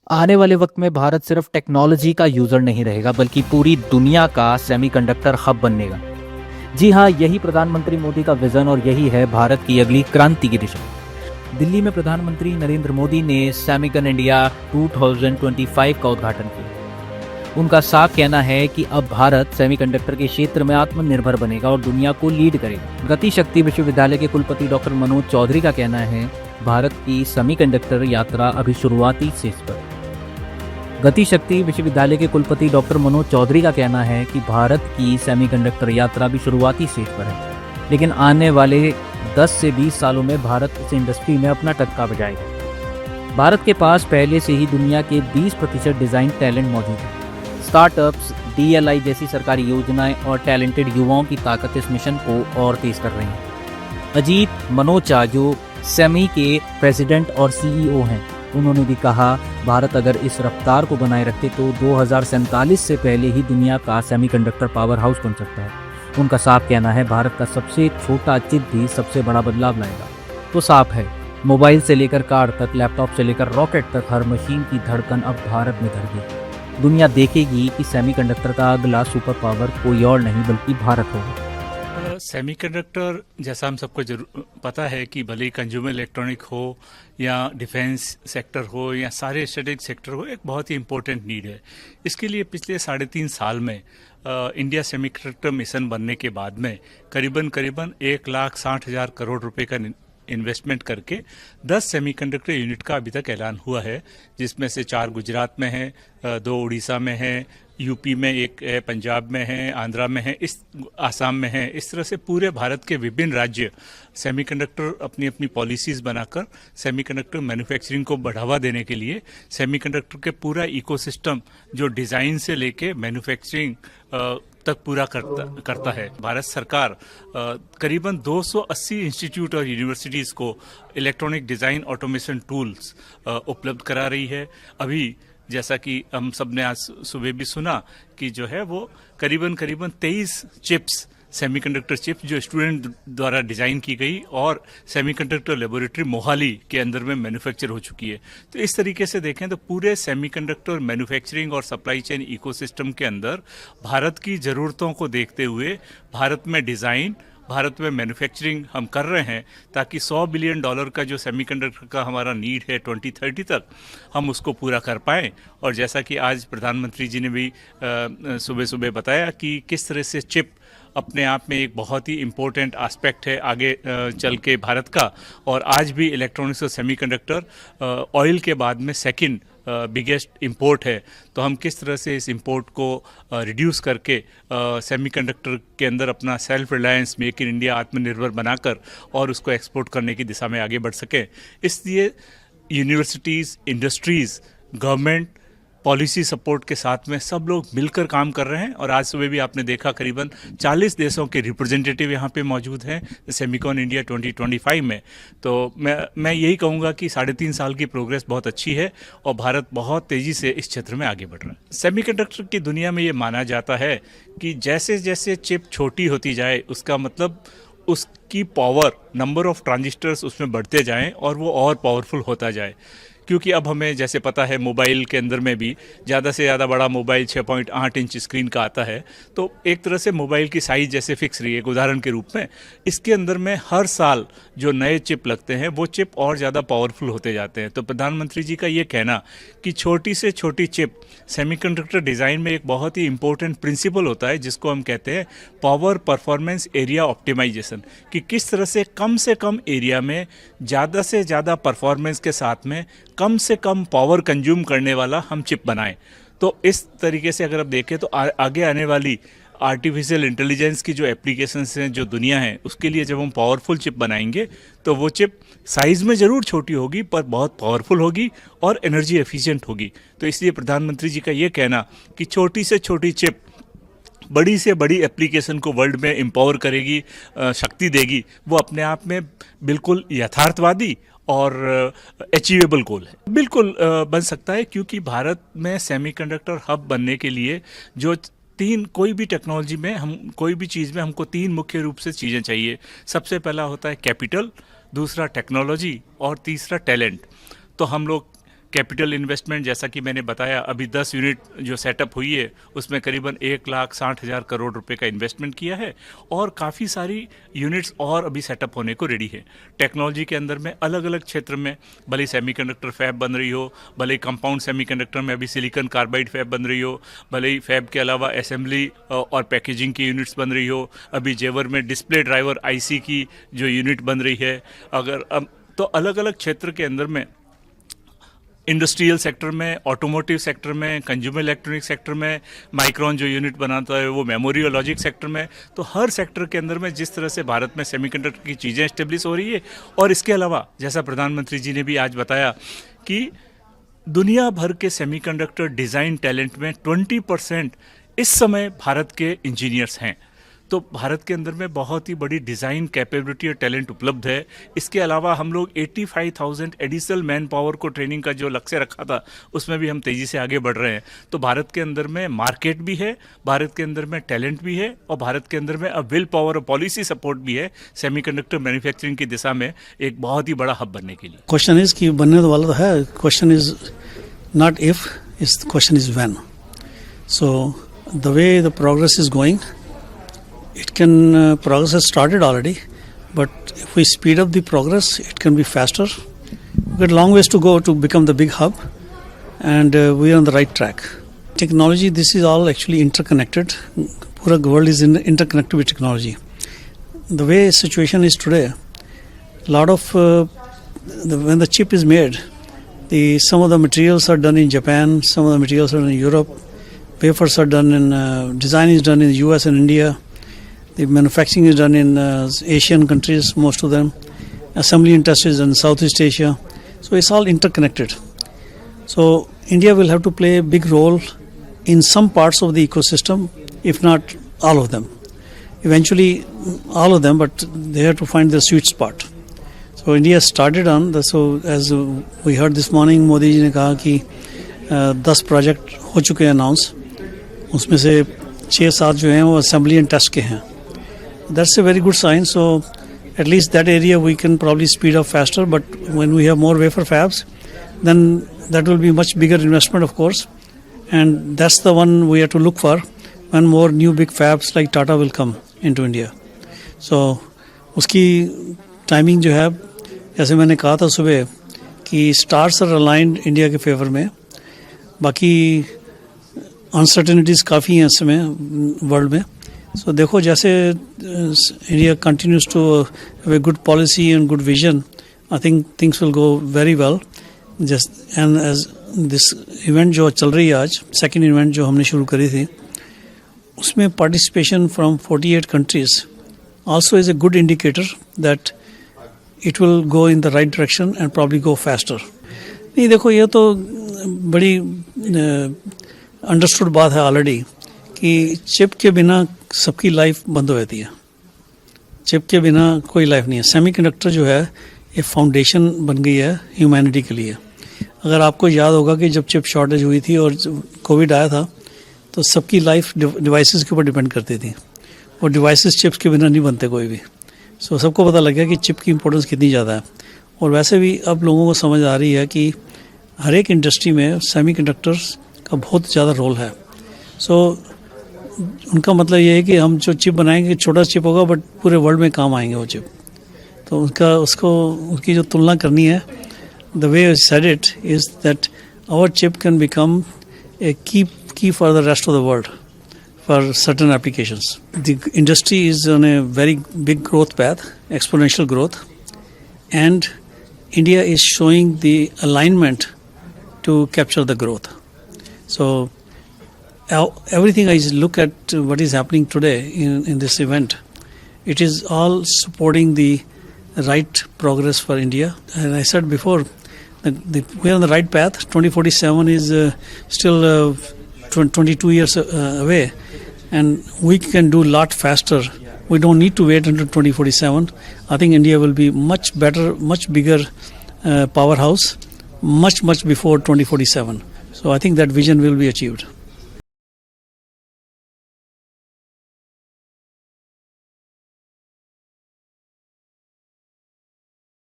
आने वाले वक्त में भारत सिर्फ टेक्नोलॉजी का यूजर नहीं रहेगा बल्कि पूरी दुनिया का सेमीकंडक्टर हब बनेगा। जी हाँ, यही प्रधानमंत्री मोदी का विजन और यही है भारत की अगली क्रांति की दिशा। दिल्ली में प्रधानमंत्री नरेंद्र मोदी ने सेमिकन इंडिया 2025 का उद्घाटन किया। उनका साफ कहना है कि अब भारत सेमीकंडक्टर के क्षेत्र में आत्मनिर्भर बनेगा और दुनिया को लीड करेगा। गति शक्ति विश्वविद्यालय के कुलपति डॉक्टर मनोज चौधरी का कहना है, भारत की सेमीकंडक्टर यात्रा अभी शुरुआती स्टेज पर। गति शक्ति विश्वविद्यालय के कुलपति डॉक्टर मनोज चौधरी का कहना है कि भारत की सेमीकंडक्टर यात्रा भी शुरुआती स्टेज पर है, लेकिन आने वाले 10 से 20 सालों में भारत इस इंडस्ट्री में अपना टक्का बजाएगा। भारत के पास पहले से ही दुनिया के 20% डिज़ाइन टैलेंट मौजूद है। स्टार्टअप्स, DLI जैसी सरकारी योजनाएं और टैलेंटेड युवाओं की ताकत इस मिशन को और तेज कर रही हैं। अजीत मनोचा, जो सेमी के प्रेसिडेंट और CEO हैं, उन्होंने भी कहा, भारत अगर इस रफ्तार को बनाए रखे तो 2047 से पहले ही दुनिया का सेमीकंडक्टर पावर हाउस बन सकता है। उनका साफ कहना है, भारत का सबसे छोटा चिप भी सबसे बड़ा बदलाव लाएगा। तो साफ है, मोबाइल से लेकर कार तक, लैपटॉप से लेकर रॉकेट तक, हर मशीन की धड़कन अब भारत में धड़ गई। दुनिया देखेगी कि सेमीकंडक्टर का अगला सुपर पावर कोई और नहीं बल्कि भारत होगा। सेमीकंडक्टर, जैसा हम सबको जरूर पता है कि भले ही कंज्यूमर इलेक्ट्रॉनिक हो या डिफेंस सेक्टर हो या सारे स्ट्रेटेजिक सेक्टर हो, एक बहुत ही इम्पोर्टेंट नीड है। इसके लिए पिछले 3.5 साल में इंडिया सेमीकंडक्टर मिशन बनने के बाद में करीबन 1,60,000 करोड़ रुपए का इन्वेस्टमेंट करके 10 सेमीकंडक्टर यूनिट का अभी तक ऐलान हुआ है, जिसमें से 4 गुजरात में है, 2 उड़ीसा में है, यूपी में एक है, पंजाब में है, आंध्रा में है, इस आसाम में है। इस तरह से पूरे भारत के विभिन्न राज्य सेमीकंडक्टर अपनी अपनी पॉलिसीज बनाकर सेमीकंडक्टर मैन्युफैक्चरिंग को बढ़ावा देने के लिए सेमीकंडक्टर के पूरा इकोसिस्टम, जो डिज़ाइन से लेके मैन्युफैक्चरिंग तक पूरा करता है। भारत सरकार करीबन 280 इंस्टीट्यूट और यूनिवर्सिटीज़ को इलेक्ट्रॉनिक डिज़ाइन ऑटोमेशन टूल्स उपलब्ध करा रही है। अभी जैसा कि हम सब ने आज सुबह भी सुना कि जो है वो करीबन 23 चिप्स, सेमीकंडक्टर चिप्स जो स्टूडेंट द्वारा डिज़ाइन की गई और सेमीकंडक्टर लेबोरेटरी मोहाली के अंदर में मैन्युफैक्चर हो चुकी है। तो इस तरीके से देखें तो पूरे सेमीकंडक्टर मैन्युफैक्चरिंग और सप्लाई चेन इकोसिस्टम के अंदर भारत की ज़रूरतों को देखते हुए भारत में डिज़ाइन, भारत में मैन्युफैक्चरिंग हम कर रहे हैं, ताकि $100 बिलियन का जो सेमीकंडक्टर का हमारा नीड है 2030 तक, हम उसको पूरा कर पाएँ। और जैसा कि आज प्रधानमंत्री जी ने भी सुबह सुबह बताया कि किस तरह से चिप अपने आप में एक बहुत ही इम्पोर्टेंट एस्पेक्ट है आगे चल के भारत का। और आज भी इलेक्ट्रॉनिक्स और सेमीकंडक्टर ऑयल के बाद में सेकंड बिगेस्ट इंपोर्ट है। तो हम किस तरह से इस इंपोर्ट को रिड्यूस करके सेमीकंडक्टर के अंदर अपना self reliance, make in India, आत्मनिर्भर बनाकर और उसको एक्सपोर्ट करने की दिशा में आगे बढ़ सकें। इसलिए universities, industries, government policy support के साथ में सब लोग मिलकर काम कर रहे हैं। और आज सुबह भी आपने देखा करीबन 40 देशों के रिप्रेजेंटेटिव यहाँ पे मौजूद हैं सेमिकॉन इंडिया 2025 में। तो मैं यही कहूँगा कि 3.5 साल की प्रोग्रेस बहुत अच्छी है और भारत बहुत तेज़ी से इस क्षेत्र में आगे बढ़ रहा है। सेमीकंडक्टर की दुनिया में ये माना जाता है कि जैसे जैसे चिप छोटी होती जाए, उसका मतलब उसकी पावर, नंबर ऑफ ट्रांजिस्टर्स उसमें बढ़ते जाएं और वो और पावरफुल होता जाए। क्योंकि अब हमें जैसे पता है, मोबाइल के अंदर में भी ज़्यादा से ज़्यादा बड़ा मोबाइल 6.8 इंच स्क्रीन का आता है। तो एक तरह से मोबाइल की साइज़ जैसे फिक्स रही है, एक उदाहरण के रूप में इसके अंदर में हर साल जो नए चिप लगते हैं वो चिप और ज़्यादा पावरफुल होते जाते हैं। तो प्रधानमंत्री जी का ये कहना कि छोटी से छोटी चिप सेमीकंडक्टर डिज़ाइन में एक बहुत ही इंपॉर्टेंट प्रिंसिपल होता है, जिसको हम कहते हैं पावर परफॉर्मेंस एरिया ऑप्टिमाइजेशन, कि किस तरह से कम एरिया में ज़्यादा से ज़्यादा परफॉर्मेंस के साथ में कम से कम पावर कंज्यूम करने वाला हम चिप बनाएं। तो इस तरीके से अगर आप देखें तो आगे आने वाली आर्टिफिशियल इंटेलिजेंस की जो एप्लीकेशंस हैं, जो दुनिया है, उसके लिए जब हम पावरफुल चिप बनाएंगे तो वो चिप साइज़ में ज़रूर छोटी होगी पर बहुत पावरफुल होगी और एनर्जी एफिशिएंट होगी। तो इसलिए प्रधानमंत्री जी का ये कहना कि छोटी से छोटी चिप बड़ी से बड़ी एप्लीकेशन को वर्ल्ड में एम्पावर करेगी, शक्ति देगी, वो अपने आप में बिल्कुल यथार्थवादी और अचीवेबल गोल है। बिल्कुल बन सकता है, क्योंकि भारत में सेमीकंडक्टर हब बनने के लिए जो कोई भी टेक्नोलॉजी में, हम कोई भी चीज़ में हमको 3 मुख्य रूप से चीज़ें चाहिए। सबसे पहला होता है कैपिटल, दूसरा टेक्नोलॉजी और तीसरा टैलेंट। तो हम लोग कैपिटल इन्वेस्टमेंट जैसा कि मैंने बताया, अभी 10 यूनिट जो सेटअप हुई है उसमें करीबन 1,60,000 करोड़ रुपए का इन्वेस्टमेंट किया है और काफ़ी सारी यूनिट्स और अभी सेटअप होने को रेडी है। टेक्नोलॉजी के अंदर में अलग अलग क्षेत्र में, भले सेमीकंडक्टर फैब बन रही हो, भले कंपाउंड सेमीकंडक्टर में अभी सिलिकॉन कार्बाइड फैब बन रही हो, भले ही फैब के अलावा असेंबली और पैकेजिंग की यूनिट्स बन रही हो, अभी जेवर में डिस्प्ले ड्राइवर आईसी की जो यूनिट बन रही है, तो अलग अलग क्षेत्र के अंदर में, इंडस्ट्रियल सेक्टर में, ऑटोमोटिव सेक्टर में, कंज्यूमर इलेक्ट्रॉनिक सेक्टर में, माइक्रोन जो यूनिट बनाता है वो मेमोरी और लॉजिक सेक्टर में, तो हर सेक्टर के अंदर में जिस तरह से भारत में सेमीकंडक्टर की चीज़ें एस्टेब्लिश हो रही है, और इसके अलावा जैसा प्रधानमंत्री जी ने भी आज बताया कि दुनिया भर के सेमीकंडक्टर डिज़ाइन टैलेंट में 20% इस समय भारत के इंजीनियर्स हैं। तो भारत के अंदर में बहुत ही बड़ी डिज़ाइन कैपेबिलिटी और टैलेंट उपलब्ध है। इसके अलावा हम लोग 85,000 एडिशनल मैन पावर को ट्रेनिंग का जो लक्ष्य रखा था उसमें भी हम तेज़ी से आगे बढ़ रहे हैं। तो भारत के अंदर में मार्केट भी है, भारत के अंदर में टैलेंट भी है, और भारत के अंदर में अब विल पावर और पॉलिसी सपोर्ट भी है सेमीकंडक्टर मैन्युफैक्चरिंग की दिशा में एक बहुत ही बड़ा हब बनने के लिए। क्वेश्चन इज कि बनने तो वाला तो है, question is not if, is question is when. So the way the progress is going, it can progress has started already, but if we speed up the progress, it can be faster. We've got a long ways to go to become the big hub, and we are on the right track. Technology, this is all actually interconnected. Pura world is interconnected with technology. The way situation is today, a lot of when the chip is made, some of the materials are done in Japan, some of the materials are done in Europe, wafers are done in design is done in the US and India. The manufacturing is done in Asian countries, most of them. Assembly and test is done in Southeast Asia. So it's all interconnected. So India will have to play a big role in some parts of the ecosystem, if not all of them. Eventually, all of them, but they have to find their sweet spot. So India started on, so as we heard this morning, Modi ji ने कहा कि 10 project हो चुके हैं announce, उसमें से 6-7 जो हैं वो असेंबली एंड टेस्ट के हैं. That's a very good sign. So at least that area we can probably speed up faster. But when we have more wafer fabs, then that will be much bigger investment, of course. And that's the one we have to look for when more new big fabs like Tata will come into India. So उसकी timing जो है, जैसे मैंने कहा था सुबह कि stars are aligned India के फेवर में. बाकी अनसर्टेनिटीज़ काफ़ी हैं इस समय वर्ल्ड में. So देखो जैसे India continues to have a good policy and good vision, I think things will go very well. And as this event जो चल रही है आज, second event जो हमने शुरू करी थी, उसमें participation from 48 countries also is a good indicator that it will go in the right direction and probably go faster. नहीं देखो ये तो बड़ी understood बात है already कि चिप के बिना सबकी लाइफ बंद हो जाती है. चिप के बिना कोई लाइफ नहीं है. सेमीकंडक्टर जो है ये फाउंडेशन बन गई है ह्यूमैनिटी के लिए. अगर आपको याद होगा कि जब चिप शॉर्टेज हुई थी और कोविड आया था तो सबकी लाइफ डिवाइसेस के ऊपर डिपेंड करती थी, और डिवाइसेस चिप्स के बिना नहीं बनते कोई भी. सो सबको पता लग गया कि चिप की इंपॉर्टेंस कितनी ज़्यादा है. और वैसे भी अब लोगों को समझ आ रही है कि हर एक इंडस्ट्री में सेमीकंडक्टर्स का बहुत ज़्यादा रोल है. सो उनका मतलब ये है कि हम जो चिप बनाएंगे छोटा चिप होगा बट पूरे वर्ल्ड में काम आएंगे वो चिप. तो उसकी जो तुलना करनी है, the way I said it is that our chip can become a key for the rest of the world for certain applications. The industry is on a very big growth path, exponential growth, and India is showing the alignment to capture the growth. So everything I look at what is happening today in this event, it is all supporting the right progress for India. And I said before that we are on the right path. 2047 is still 22 years away, and we can do a lot faster. We don't need to wait until 2047. I think India will be much better, much bigger powerhouse much before 2047. So I think that vision will be achieved.